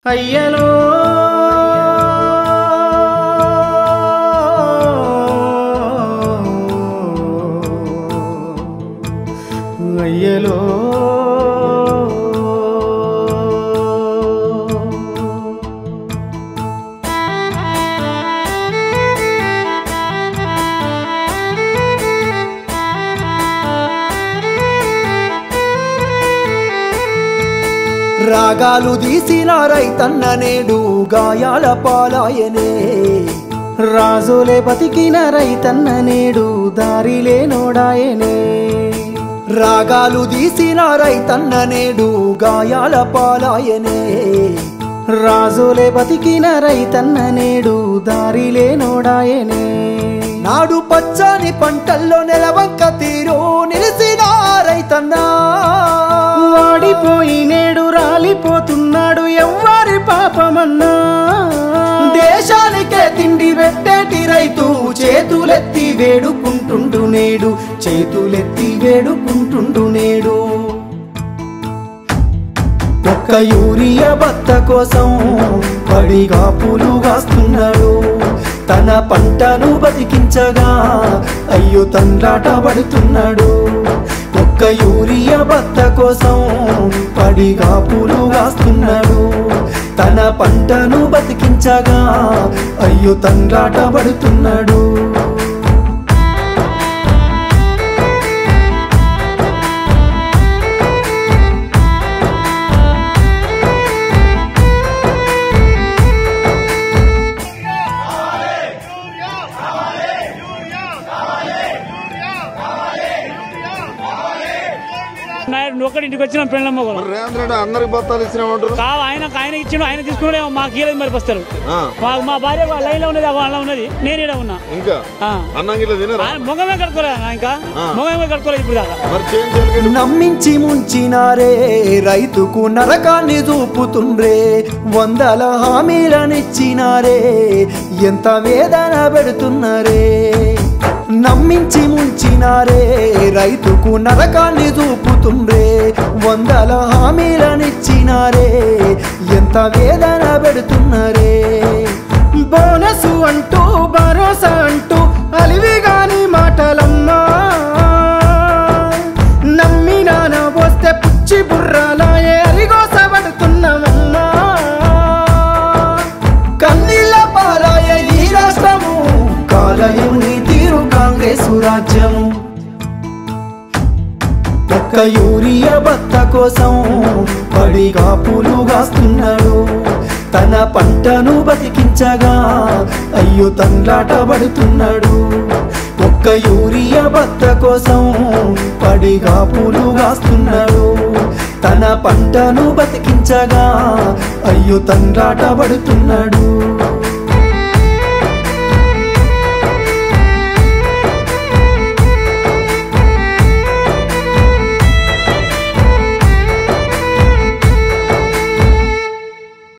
అయ్యలో అయ్యలో రాగాలు తీసిన రైతన్న నేడు గాయాల పాలాయనే రాజులే బతికిన రైతన్న నేడు దారిలే నోడాయనే రాగాలు తీసిన రైతన్న నేడు గాయాల పాలాయనే రాజులే బతికిన రైతన్న నేడు దారిలే నోడాయనే నాడు పచ్చని పంటల్లో నెలవంక తీరు నిలిసిన రైతన్న వాడిపోయి నేడు రాలిపోతున్నాడు ఎవ్వరి పాపమన్నా దేశానికే తిండి పెట్టేటి రైతు చేతులెత్తి వేడుకుంటుండు నేడు చేతులెత్తి వేడుకుంటుండు నేడు ఒక్క యూరియా బత్త కోసం పడిగా పూలు కాస్తున్నాడు తన పంటను బతికించగా అయ్యో తండ్రాట పడుతున్నాడు ఒక్క యూరియా బత్త కోసం పడిగా పూలు కాస్తున్నాడు తన పంటను బతికించగా అయ్యో తండ్రాట పడుతున్నాడు ఒకటి ఇంటికి వచ్చిన పెళ్ళమ్మ రేవంత్ రెడ్డి అందరికి బత్తాలు ఇచ్చినామంటారు కావు ఆయన ఇచ్చిన ఆయన తీసుకునే మాకు ఇయ్యలేదు మరి వస్తారు మా భార్య లైన్ లో ఉన్నది వాళ్ళ ఉన్నది నేను ఇక్కడ ఉన్నా ఇంకా మొగమే కట్టుకోలేదు ఇంకా మొగమే కట్టుకోలేదు ఇప్పుడు దాకా నమ్మించి ముంచినారే రైతుకు నరకాన్ని చూపుతుండ్రే వందల హామీలనిచ్చినారే ఎంత వేదన పెడుతున్నారే నమ్మించి ముంచినారే రైతుకు నరకాన్ని చూపుతుండ్రే వందల హామీలనిచ్చినారే ఎంత వేదన పెడుతున్నారే బోనసు అంటూ భరోసా అంటూ అలివిగాని మాటలమ్మా నమ్మినాన వస్తే పుచ్చి బుర్రాలాయే అరిగోసబడుతున్నామమ్మా కన్నీళ్ళ పాలాయ ఈ రాష్ట్రము కాలయం నీ తీరు కాంగ్రెసు రాజ్యము ఒక్క యూరియా బత్త కోసం పడిగా పూలు కాస్తున్నాడు తన పంటను బతికించగా అయ్యో తండ్రాట పడుతున్నాడు ఒక్క యూరియా బత్త కోసం పడిగా పూలు కాస్తున్నాడు తన పంటను బతికించగా అయ్యో తండ్రాట పడుతున్నాడు